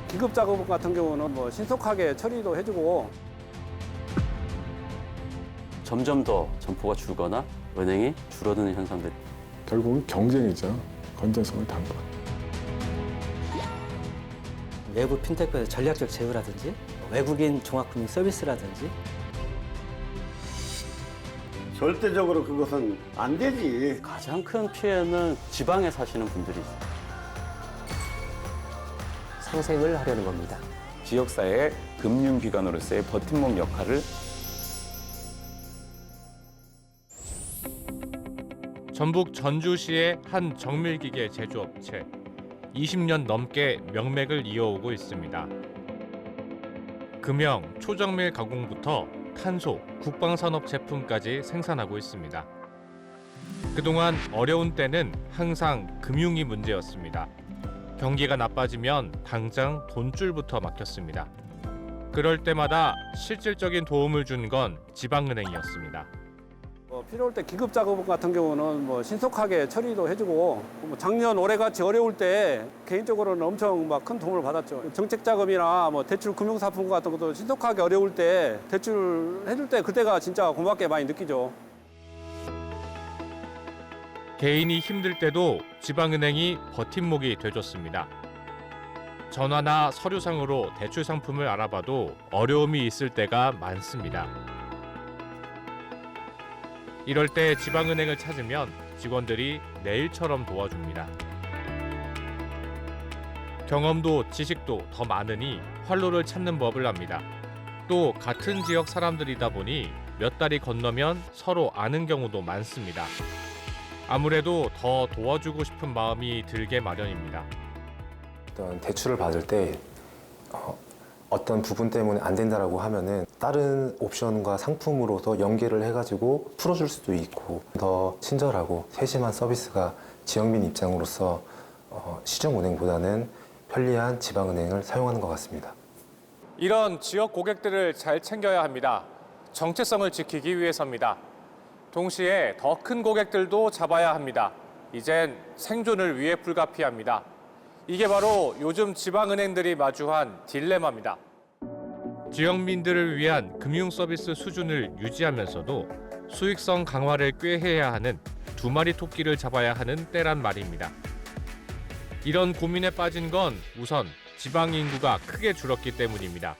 기급 작업 같은 경우는 뭐 신속하게 처리도 해주고 점점 더 점포가 줄거나 은행이 줄어드는 현상들. 결국은 경쟁이죠. 건전성을 담은 것. 외부 핀테크의 전략적 제휴라든지 외국인 종합금융 서비스라든지 절대적으로 그것은 안 되지. 가장 큰 피해는 지방에 사시는 분들이 있어요. 상생을 하려는 겁니다. 지역사회의 금융기관으로서의 버팀목 역할을 전북 전주시의 한 정밀기계 제조업체. 20년 넘게 명맥을 이어오고 있습니다. 금형, 초정밀 가공부터 탄소, 국방산업 제품까지 생산하고 있습니다. 그동안 어려운 때는 항상 금융이 문제였습니다. 경기가 나빠지면 당장 돈줄부터 막혔습니다. 그럴 때마다 실질적인 도움을 준 건 지방은행이었습니다. 뭐 필요할 때 기급 작업 같은 경우는 뭐 신속하게 처리도 해주고 뭐 작년 올해같이 어려울 때 개인적으로는 엄청 막 큰 도움을 받았죠. 정책 자금이나 뭐 대출 금융사품 같은 것도 신속하게 어려울 때 대출 해줄 때 그때가 진짜 고맙게 많이 느끼죠. 개인이 힘들 때도 지방은행이 버팀목이 돼줬습니다. 전화나 서류상으로 대출 상품을 알아봐도 어려움이 있을 때가 많습니다. 이럴 때 지방은행을 찾으면 직원들이 내일처럼 도와줍니다. 경험도 지식도 더 많으니 활로를 찾는 법을 압니다. 또 같은 지역 사람들이다 보니 몇 달이 건너면 서로 아는 경우도 많습니다. 아무래도 더 도와주고 싶은 마음이 들게 마련입니다. 어떤 대출을 받을 때 어떤 부분 때문에 안 된다라고 하면은 다른 옵션과 상품으로서 연계를 해가지고 풀어줄 수도 있고 더 친절하고 세심한 서비스가 지역민 입장으로서 시중은행보다는 편리한 지방은행을 사용하는 것 같습니다. 이런 지역 고객들을 잘 챙겨야 합니다. 정체성을 지키기 위해서입니다. 동시에 더 큰 고객들도 잡아야 합니다. 이젠 생존을 위해 불가피합니다. 이게 바로 요즘 지방은행들이 마주한 딜레마입니다. 지역민들을 위한 금융 서비스 수준을 유지하면서도 수익성 강화를 꾀해야 하는 두 마리 토끼를 잡아야 하는 때란 말입니다. 이런 고민에 빠진 건 우선 지방 인구가 크게 줄었기 때문입니다.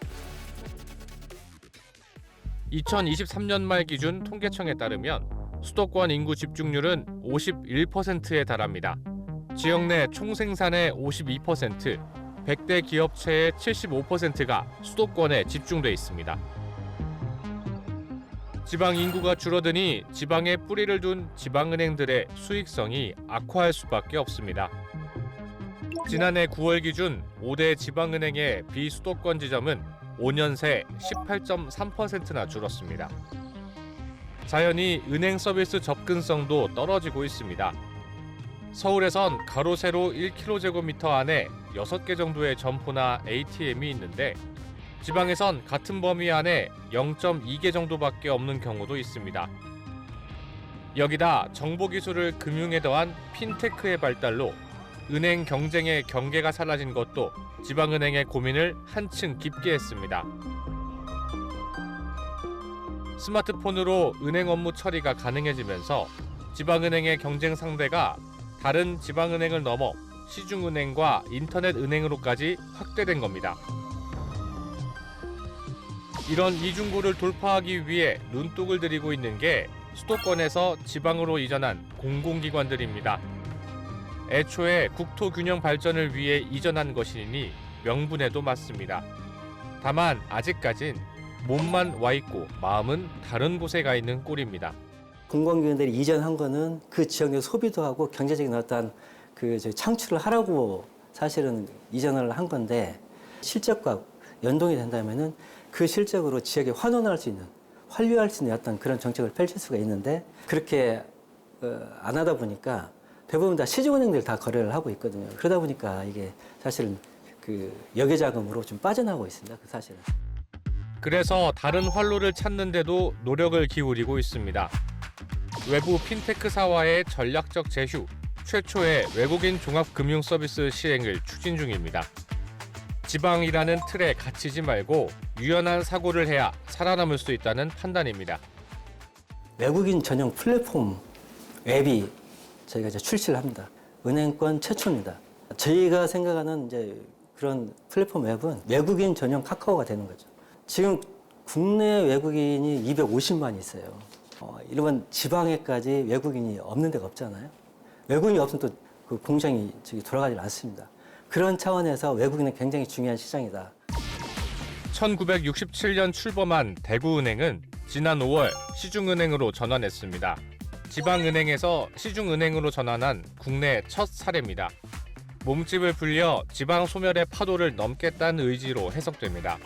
2023년 말 기준 통계청에 따르면 수도권 인구 집중률은 51%에 달합니다. 지역 내 총생산의 52%, 100대 기업체의 75%가 수도권에 집중돼 있습니다. 지방 인구가 줄어드니 지방에 뿌리를 둔 지방은행들의 수익성이 악화할 수밖에 없습니다. 지난해 9월 기준 5대 지방은행의 비수도권 지점은 5년 새 18.3%나 줄었습니다. 자연히 은행 서비스 접근성도 떨어지고 있습니다. 서울에선 가로 세로 1km 안에 6개 정도의 점포나 ATM이 있는데 지방에선 같은 범위 안에 0.2개 정도밖에 없는 경우도 있습니다. 여기다 정보기술을 금융에 더한 핀테크의 발달로 은행 경쟁의 경계가 사라진 것도 지방은행의 고민을 한층 깊게 했습니다. 스마트폰으로 은행 업무 처리가 가능해지면서 지방은행의 경쟁 상대가 다른 지방은행을 넘어 시중은행과 인터넷 은행으로까지 확대된 겁니다. 이런 이중구를 돌파하기 위해 눈독을 들이고 있는 게 수도권에서 지방으로 이전한 공공기관들입니다. 애초에 국토균형 발전을 위해 이전한 것이니 명분에도 맞습니다. 다만 아직까진 몸만 와 있고 마음은 다른 곳에 가 있는 꼴입니다. 공공기관들이 이전한 거는 그 지역의 소비도 하고 경제적인 어떤 창출을 하라고 사실은 이전을 한 건데 실적과 연동이 된다면은 그 실적으로 지역에 환원할 수 있는, 환류할 수 있는 어떤 그런 정책을 펼칠 수가 있는데 그렇게 안 하다 보니까 대부분 다 시중은행들 다 거래를 하고 있거든요. 그러다 보니까 이게 사실은 역외자금으로 좀 빠져나가고 있습니다. 그 사실은. 그래서 다른 활로를 찾는데도 노력을 기울이고 있습니다. 외부 핀테크사와의 전략적 제휴, 최초의 외국인 종합금융 서비스 시행을 추진 중입니다. 지방이라는 틀에 갇히지 말고 유연한 사고를 해야 살아남을 수 있다는 판단입니다. 외국인 전용 플랫폼 앱이 저희가 이제 출시를 합니다. 은행권 최초입니다. 저희가 생각하는 이제 그런 플랫폼 앱은 외국인 전용 카카오가 되는 거죠. 지금 국내 외국인이 250만 있어요. 이러면 지방에까지 외국인이 없는 데가 없잖아요. 외국인이 없으면 또 그 공장이 돌아가지 않습니다. 그런 차원에서 외국인은 굉장히 중요한 시장이다. 1967년 출범한 대구은행은 지난 5월 시중은행으로 전환했습니다. 지방은행에서 시중은행으로 전환한 국내 첫 사례입니다. 몸집을 불려 지방 소멸의 파도를 넘겠다는 의지로 해석됩니다.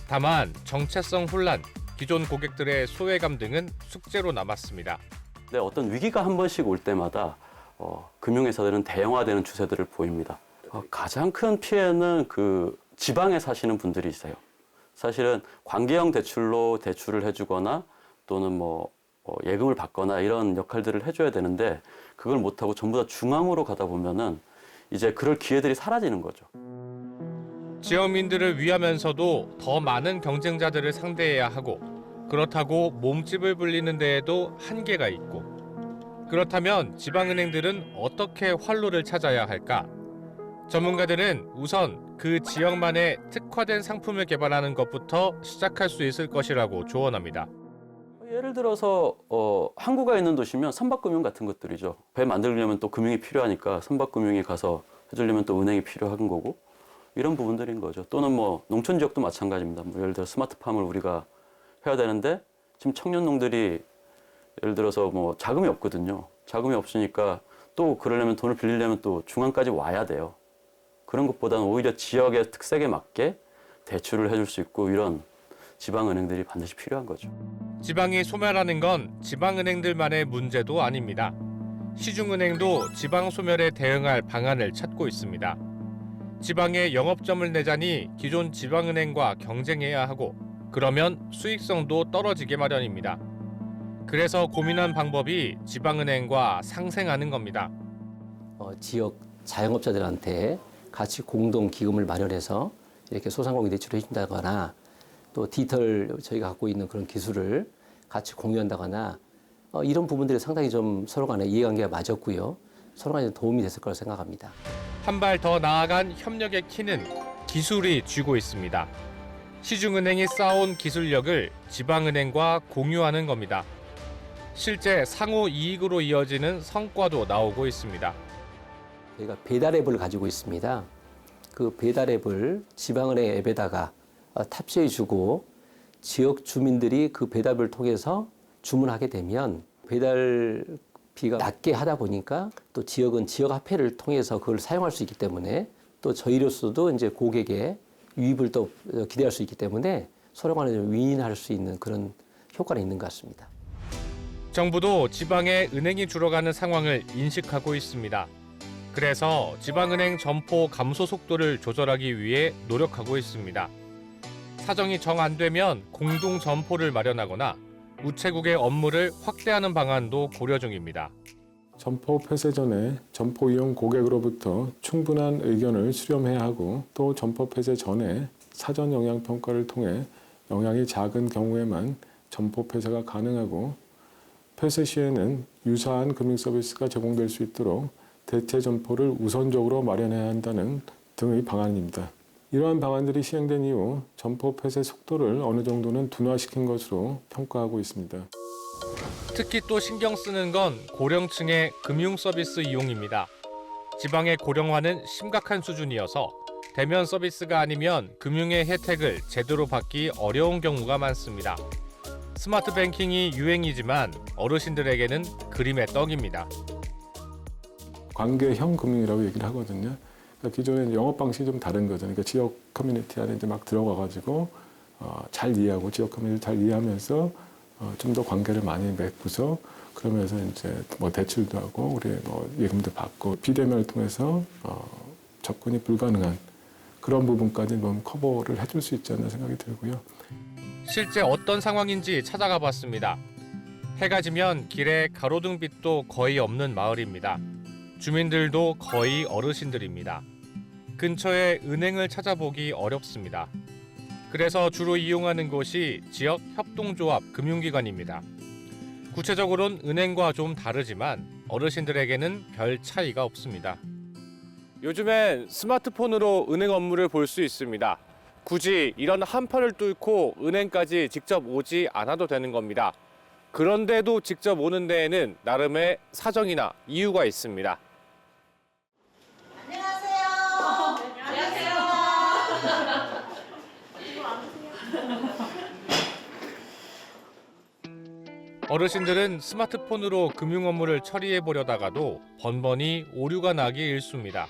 다만 정체성 혼란, 기존 고객들의 소외감 등은 숙제로 남았습니다. 근데 어떤 위기가 한 번씩 올 때마다 금융회사들은 대형화되는 추세들을 보입니다. 가장 큰 피해는 그 지방에 사시는 분들이세요. 사실은 관계형 대출로 대출을 해주거나 또는 예금을 받거나 이런 역할들을 해줘야 되는데 그걸 못하고 전부 다 중앙으로 가다 보면은 이제 그럴 기회들이 사라지는 거죠. 지역민들을 위하면서도 더 많은 경쟁자들을 상대해야 하고 그렇다고 몸집을 불리는 데에도 한계가 있고 그렇다면 지방은행들은 어떻게 활로를 찾아야 할까? 전문가들은 우선 그 지역만의 특화된 상품을 개발하는 것부터 시작할 수 있을 것이라고 조언합니다. 예를 들어서 항구가 있는 도시면 선박금융 같은 것들이죠. 배 만들려면 또 금융이 필요하니까 선박금융이 가서 해주려면 또 은행이 필요한 거고 이런 부분들인 거죠. 또는 농촌 지역도 마찬가지입니다. 예를 들어 스마트팜을 우리가 해야 되는데 지금 청년농들이 예를 들어서 자금이 없거든요. 자금이 없으니까 또 그러려면 돈을 빌리려면 또 중앙까지 와야 돼요. 그런 것보다는 오히려 지역의 특색에 맞게 대출을 해줄 수 있고 이런 지방은행들이 반드시 필요한 거죠. 지방이 소멸하는 건 지방은행들만의 문제도 아닙니다. 시중은행도 지방 소멸에 대응할 방안을 찾고 있습니다. 지방에 영업점을 내자니 기존 지방은행과 경쟁해야 하고 그러면 수익성도 떨어지게 마련입니다. 그래서 고민한 방법이 지방은행과 상생하는 겁니다. 지역 자영업자들한테 같이 공동 기금을 마련해서 이렇게 소상공인 대출을 해준다거나 또 디지털 저희가 갖고 있는 그런 기술을 같이 공유한다거나 이런 부분들이 상당히 좀 서로 간에 이해관계가 맞았고요. 서로 간에 도움이 됐을 거라 생각합니다. 한 발 더 나아간 협력의 키는 기술이 쥐고 있습니다. 시중은행이 쌓아온 기술력을 지방은행과 공유하는 겁니다. 실제 상호 이익으로 이어지는 성과도 나오고 있습니다. 저희가 배달 앱을 가지고 있습니다. 그 배달 앱을 지방은행 앱에다가 탑재해주고 지역 주민들이 그 배달을 통해서 주문하게 되면 배달비가 낮게 하다 보니까 또 지역은 지역 화폐를 통해서 그걸 사용할 수 있기 때문에 또 저희로서도 이제 고객의 유입을 또 기대할 수 있기 때문에 서로 간에 좀 윈윈할 수 있는 그런 효과는 있는 것 같습니다. 정부도 지방에 은행이 줄어가는 상황을 인식하고 있습니다. 그래서 지방은행 점포 감소 속도를 조절하기 위해 노력하고 있습니다. 사정이 정 안 되면 공동 점포를 마련하거나 우체국의 업무를 확대하는 방안도 고려 중입니다. 점포 폐쇄 전에 점포 이용 고객으로부터 충분한 의견을 수렴해야 하고 또 점포 폐쇄 전에 사전 영향 평가를 통해 영향이 작은 경우에만 점포 폐쇄가 가능하고 폐쇄 시에는 유사한 금융 서비스가 제공될 수 있도록 대체 점포를 우선적으로 마련해야 한다는 등의 방안입니다. 이러한 방안들이 시행된 이후 점포 폐쇄 속도를 어느 정도는 둔화시킨 것으로 평가하고 있습니다. 특히 또 신경 쓰는 건 고령층의 금융 서비스 이용입니다. 지방의 고령화는 심각한 수준이어서 대면 서비스가 아니면 금융의 혜택을 제대로 받기 어려운 경우가 많습니다. 스마트 뱅킹이 유행이지만 어르신들에게는 그림의 떡입니다. 관계형 금융이라고 얘기를 하거든요. 그러니까 기존의 영업 방식이 좀 다른 거죠. 그러니까 지역 커뮤니티 안에 이제 막 들어가가지고 잘 이해하고 지역 커뮤니티 잘 이해하면서 좀 더 관계를 많이 맺고서 그러면서 이제 대출도 하고 우리 예금도 받고 비대면을 통해서 접근이 불가능한 그런 부분까지 커버를 해줄 수 있지 않나 생각이 들고요. 실제 어떤 상황인지 찾아가 봤습니다. 해가 지면 길에 가로등빛도 거의 없는 마을입니다. 주민들도 거의 어르신들입니다. 근처에 은행을 찾아보기 어렵습니다. 그래서 주로 이용하는 곳이 지역 협동조합 금융기관입니다. 구체적으로는 은행과 좀 다르지만 어르신들에게는 별 차이가 없습니다. 요즘엔 스마트폰으로 은행 업무를 볼 수 있습니다. 굳이 이런 한편을 뚫고 은행까지 직접 오지 않아도 되는 겁니다. 그런데도 직접 오는 데에는 나름의 사정이나 이유가 있습니다. 어르신들은 스마트폰으로 금융 업무를 처리해 보려다가도 번번이 오류가 나기 일쑤입니다.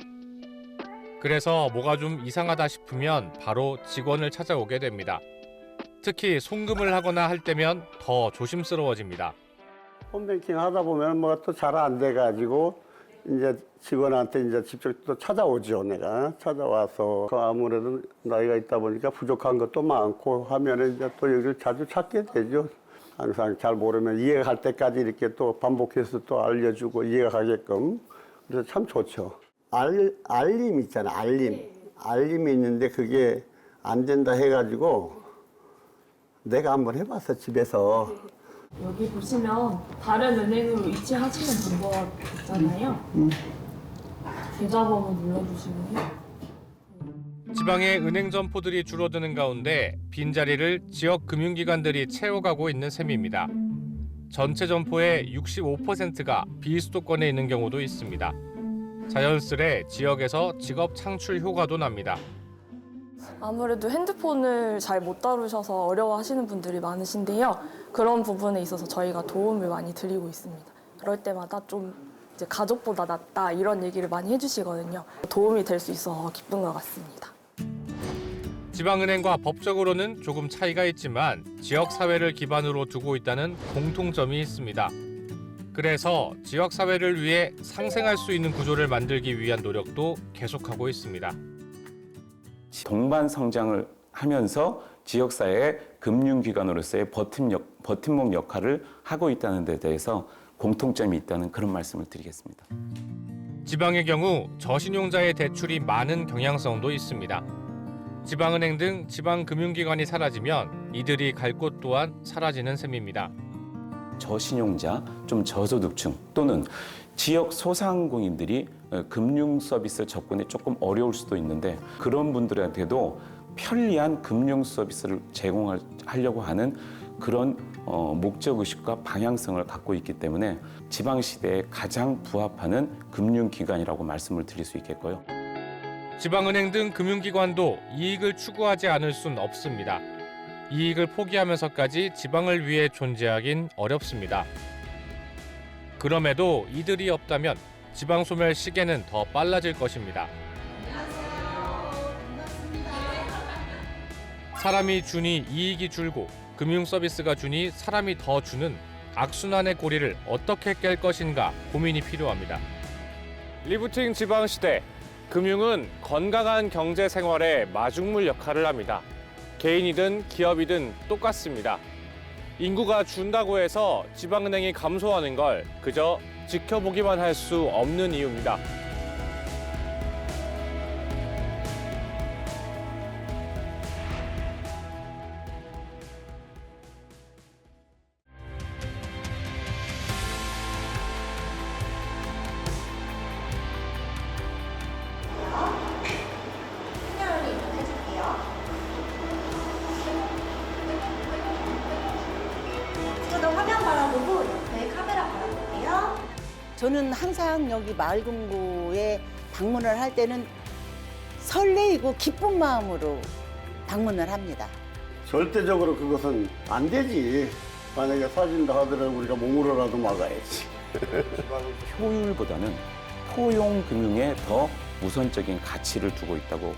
그래서 뭐가 좀 이상하다 싶으면 바로 직원을 찾아오게 됩니다. 특히 송금을 하거나 할 때면 더 조심스러워집니다. 홈뱅킹 하다 보면 뭐가 또 잘 안 돼가지고 이제 직원한테 이제 직접 또 찾아오죠. 내가 찾아와서 아무래도 나이가 있다 보니까 부족한 것도 많고 하면은 이제 또 여기를 자주 찾게 되죠. 항상 잘 모르면 이해가 갈 때까지 이렇게 또 반복해서 또 알려주고 이해가 가게끔. 그래서 참 좋죠. 알림 있잖아, 알림. 알림이 있는데 그게 안 된다 해가지고 내가 한번 해봤어, 집에서. 여기 보시면 다른 은행으로 이체하시는 방법 있잖아요. 계좌번호 눌러주시고요. 지방의 은행 점포들이 줄어드는 가운데 빈자리를 지역 금융기관들이 채워가고 있는 셈입니다. 전체 점포의 65%가 비수도권에 있는 경우도 있습니다. 자연스레 지역에서 직업 창출 효과도 납니다. 아무래도 핸드폰을 잘 못 다루셔서 어려워하시는 분들이 많으신데요. 그런 부분에 있어서 저희가 도움을 많이 드리고 있습니다. 그럴 때마다 좀 이제 가족보다 낫다 이런 얘기를 많이 해주시거든요. 도움이 될 수 있어서 기쁜 것 같습니다. 지방은행과 법적으로는 조금 차이가 있지만 지역사회를 기반으로 두고 있다는 공통점이 있습니다. 그래서 지역사회를 위해 상생할 수 있는 구조를 만들기 위한 노력도 계속하고 있습니다. 동반 성장을 하면서 지역사회의 금융기관으로서의 버팀목 역할을 하고 있다는 데 대해서 공통점이 있다는 그런 말씀을 드리겠습니다. 지방의 경우 저신용자의 대출이 많은 경향성도 있습니다. 지방은행 등 지방금융기관이 사라지면 이들이 갈 곳 또한 사라지는 셈입니다. 저신용자, 좀 저소득층 또는 지역 소상공인들이 금융 서비스 접근이 조금 어려울 수도 있는데 그런 분들한테도 편리한 금융 서비스를 제공하려고 하는 그런 목적의식과 방향성을 갖고 있기 때문에 지방시대에 가장 부합하는 금융기관이라고 말씀을 드릴 수 있겠고요. 지방은행 등 금융기관도 이익을 추구하지 않을 순 없습니다. 이익을 포기하면서까지 지방을 위해 존재하긴 어렵습니다. 그럼에도 이들이 없다면 지방 소멸 시계는 더 빨라질 것입니다. 사람이 주니 이익이 줄고 금융 서비스가 주니 사람이 더 주는 악순환의 고리를 어떻게 깰 것인가 고민이 필요합니다. 리부팅 지방시대, 금융은 건강한 경제 생활의 마중물 역할을 합니다. 개인이든 기업이든 똑같습니다. 인구가 준다고 해서 지방은행이 감소하는 걸 그저 지켜보기만 할 수 없는 이유입니다. 저는 항상 여기 마을금고에 방문을 할 때는 설레이고 기쁜 마음으로 방문을 합니다. 절대적으로 그것은 안 되지. 만약에 사진다 하더라도 우리가 몸으로라도 막아야지. 효율보다는 포용 금융에 더 우선적인 가치를 두고 있다고